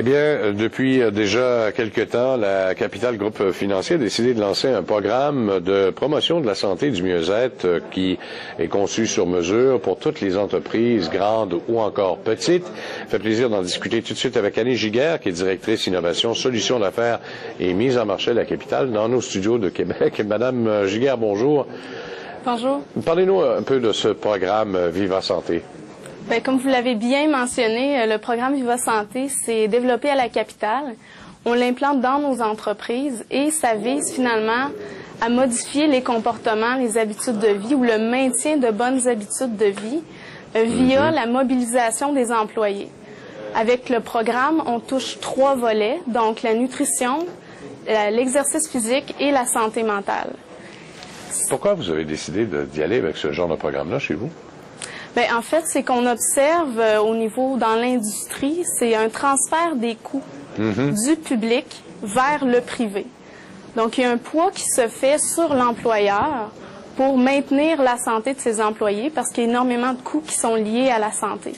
Eh bien, depuis déjà quelque temps, la Capital Groupe Financier a décidé de lancer un programme de promotion de la santé et du mieux-être qui est conçu sur mesure pour toutes les entreprises, grandes ou encore petites. Ça fait plaisir d'en discuter tout de suite avec Annie Giguère, qui est directrice innovation, solutions d'affaires et mise en marché de la Capitale dans nos studios de Québec. Madame Giguère, bonjour. Bonjour. Parlez-nous un peu de ce programme Viva Santé. Bien, comme vous l'avez bien mentionné, le programme Viva Santé s'est développé à la Capitale. On l'implante dans nos entreprises et ça vise finalement à modifier les comportements, les habitudes de vie ou le maintien de bonnes habitudes de vie via la mobilisation des employés. Avec le programme, on touche 3 volets, donc la nutrition, l'exercice physique et la santé mentale. Pourquoi vous avez décidé d'y aller avec ce genre de programme-là chez vous? Bien, en fait, c'est qu'on observe au niveau dans l'industrie, c'est un transfert des coûts du public vers le privé. Donc, il y a un poids qui se fait sur l'employeur pour maintenir la santé de ses employés parce qu'il y a énormément de coûts qui sont liés à la santé.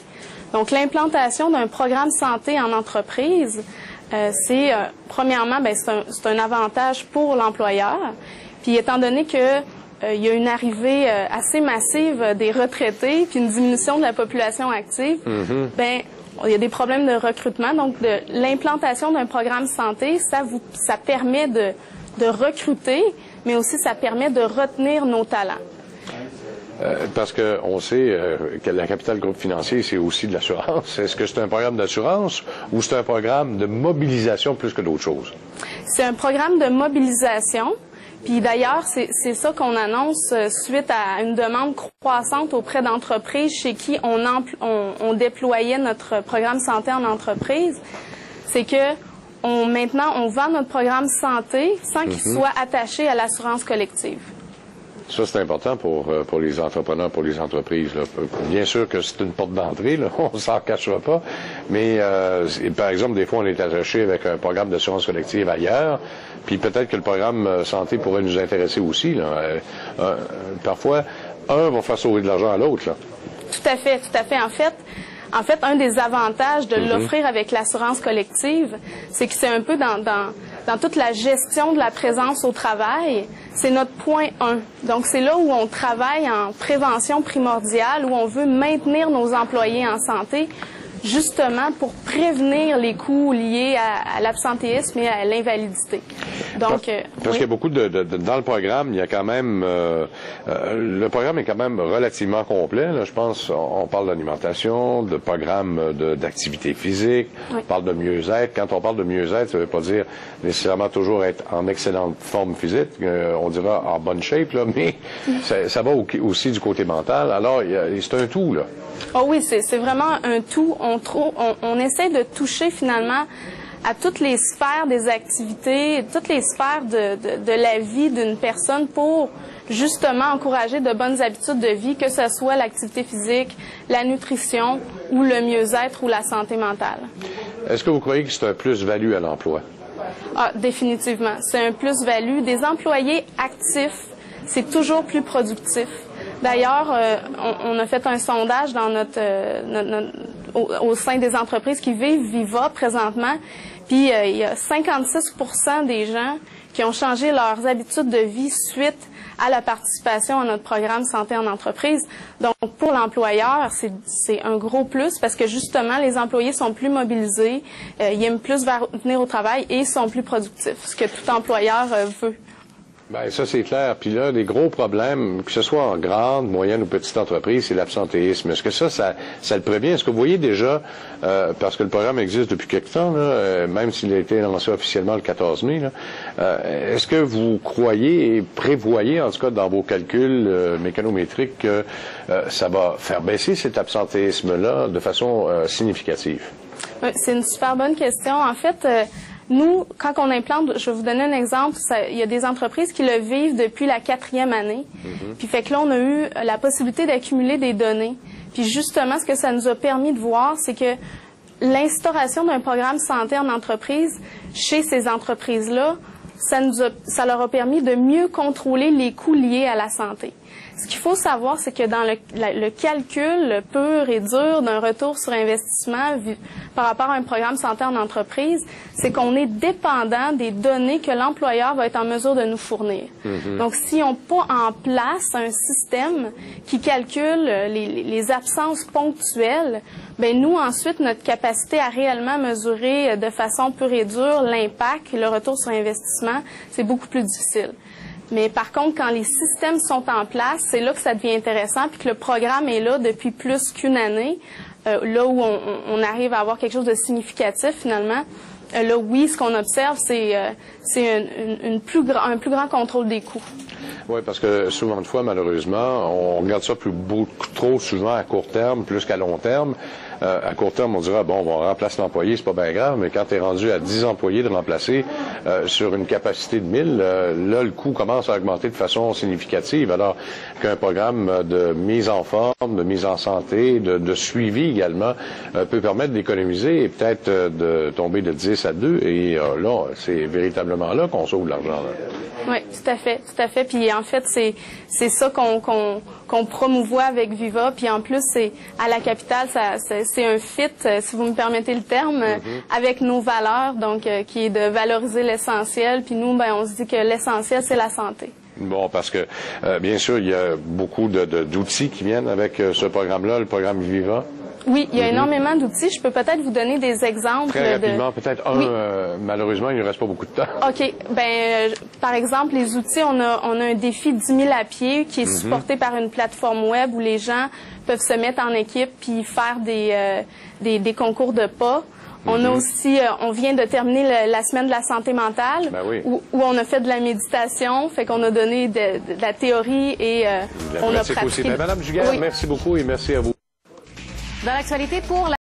Donc, l'implantation d'un programme santé en entreprise, premièrement, c'est un avantage pour l'employeur. Puis, étant donné que il y a une arrivée assez massive des retraités, puis une diminution de la population active, il y a des problèmes de recrutement. Donc, l'implantation d'un programme santé, ça permet de recruter, mais aussi ça permet de retenir nos talents. Parce qu'on sait que la Capital Groupe Financier, c'est aussi de l'assurance. Est-ce que c'est un programme d'assurance ou c'est un programme de mobilisation plus que d'autres choses? C'est un programme de mobilisation. Puis d'ailleurs, c'est ça qu'on annonce suite à une demande croissante auprès d'entreprises chez qui on déployait notre programme santé en entreprise. C'est que maintenant, on vend notre programme santé sans qu'il soit attaché à l'assurance collective. Ça, c'est important pour les entrepreneurs, pour les entreprises, là. Bien sûr que c'est une porte d'entrée, là, on s'en cachera pas, mais par exemple, des fois, on est attaché avec un programme d'assurance collective ailleurs, puis peut-être que le programme santé pourrait nous intéresser aussi, là. Parfois, un va faire sauver de l'argent à l'autre, là. Tout à fait, tout à fait. En fait, un des avantages de l'offrir avec l'assurance collective, c'est que c'est un peu dans toute la gestion de la présence au travail, c'est notre point 1. Donc, c'est là où on travaille en prévention primordiale, où on veut maintenir nos employés en santé, justement pour prévenir les coûts liés à l'absentéisme et à l'invalidité. Donc, parce qu'il y a beaucoup dans le programme, il y a quand même le programme est quand même relativement complet. Là, je pense, on parle d'alimentation, de programme d'activité physique, on parle de mieux-être. Quand on parle de mieux-être, ça ne veut pas dire nécessairement toujours être en excellente forme physique. On dira en bonne shape, là, mais ça va aussi du côté mental. Alors, c'est un tout, là. Oh oui, c'est vraiment un tout. On essaie de toucher finalement à toutes les sphères des activités, toutes les sphères de la vie d'une personne pour justement encourager de bonnes habitudes de vie, que ce soit l'activité physique, la nutrition ou le mieux-être ou la santé mentale. Est-ce que vous croyez que c'est un plus-value à l'emploi? Ah, définitivement. C'est un plus-value. Des employés actifs, c'est toujours plus productif. D'ailleurs, on a fait un sondage dans au sein des entreprises qui vivent Viva présentement, puis il y a 56% des gens qui ont changé leurs habitudes de vie suite à la participation à notre programme Santé en entreprise. Donc, pour l'employeur, c'est un gros plus parce que justement, les employés sont plus mobilisés, ils aiment plus venir au travail et sont plus productifs, ce que tout employeur veut. Bien, ça, c'est clair. Puis là, les gros problèmes, que ce soit en grande, moyenne ou petite entreprise, c'est l'absentéisme. Est-ce que ça le prévient? Est-ce que vous voyez déjà, parce que le programme existe depuis quelque temps, là, même s'il a été lancé officiellement le 14 mai, là, est-ce que vous croyez et prévoyez, en tout cas dans vos calculs mécanométriques, que ça va faire baisser cet absentéisme-là de façon significative? C'est une super bonne question. En fait, nous, quand on implante, je vais vous donner un exemple, il y a des entreprises qui le vivent depuis la 4e année. Puis fait que là, on a eu la possibilité d'accumuler des données. Puis justement, ce que ça nous a permis de voir, c'est que l'instauration d'un programme santé en entreprise, chez ces entreprises-là, ça leur a permis de mieux contrôler les coûts liés à la santé. ce qu'il faut savoir, c'est que dans le calcul pur et dur d'un retour sur investissement par rapport à un programme santé en entreprise, c'est qu'on est dépendant des données que l'employeur va être en mesure de nous fournir. Donc, si on pas en place un système qui calcule les absences ponctuelles, ben nous, ensuite, notre capacité à réellement mesurer de façon pure et dure l'impact, le retour sur investissement, c'est beaucoup plus difficile. Mais par contre, quand les systèmes sont en place, c'est là que ça devient intéressant, puis que le programme est là depuis plus qu'une année, là où on arrive à avoir quelque chose de significatif finalement. Là, oui, ce qu'on observe, c'est un plus grand contrôle des coûts. Oui, parce que souvent de fois, malheureusement, on regarde ça trop souvent à court terme, plus qu'à long terme. À court terme, on dira, bon, on remplace l'employé, c'est pas bien grave, mais quand tu es rendu à 10 employés de remplacer sur une capacité de 1000, là, le coût commence à augmenter de façon significative, alors qu'un programme de mise en forme, de mise en santé, de suivi également, peut permettre d'économiser et peut-être de tomber de 10 à 2, et là, c'est véritablement là qu'on sauve de l'argent. Oui, tout à fait, tout à fait. Puis en fait, c'est ça qu'on promouvoit avec Viva. Puis en plus, c'est à la capitale, c'est un fit, si vous me permettez le terme, avec nos valeurs, donc qui est de valoriser l'essentiel. Puis nous, ben on se dit que l'essentiel, c'est la santé. Bon, parce que bien sûr, il y a beaucoup d'outils qui viennent avec ce programme-là, le programme Viva. Oui, il y a énormément d'outils. Je peux peut-être vous donner des exemples. Très rapidement, peut-être un, oui. Malheureusement, il ne reste pas beaucoup de temps. OK. Par exemple, les outils, on a un défi 10 000 à pied qui est supporté par une plateforme web où les gens peuvent se mettre en équipe puis faire des concours de pas. On a aussi, on vient de terminer la semaine de la santé mentale, où on a fait de la méditation, fait qu'on a donné de la théorie et on a pratiqué. Aussi. Madame Giguère, merci beaucoup et merci à vous. Dans l'actualité pour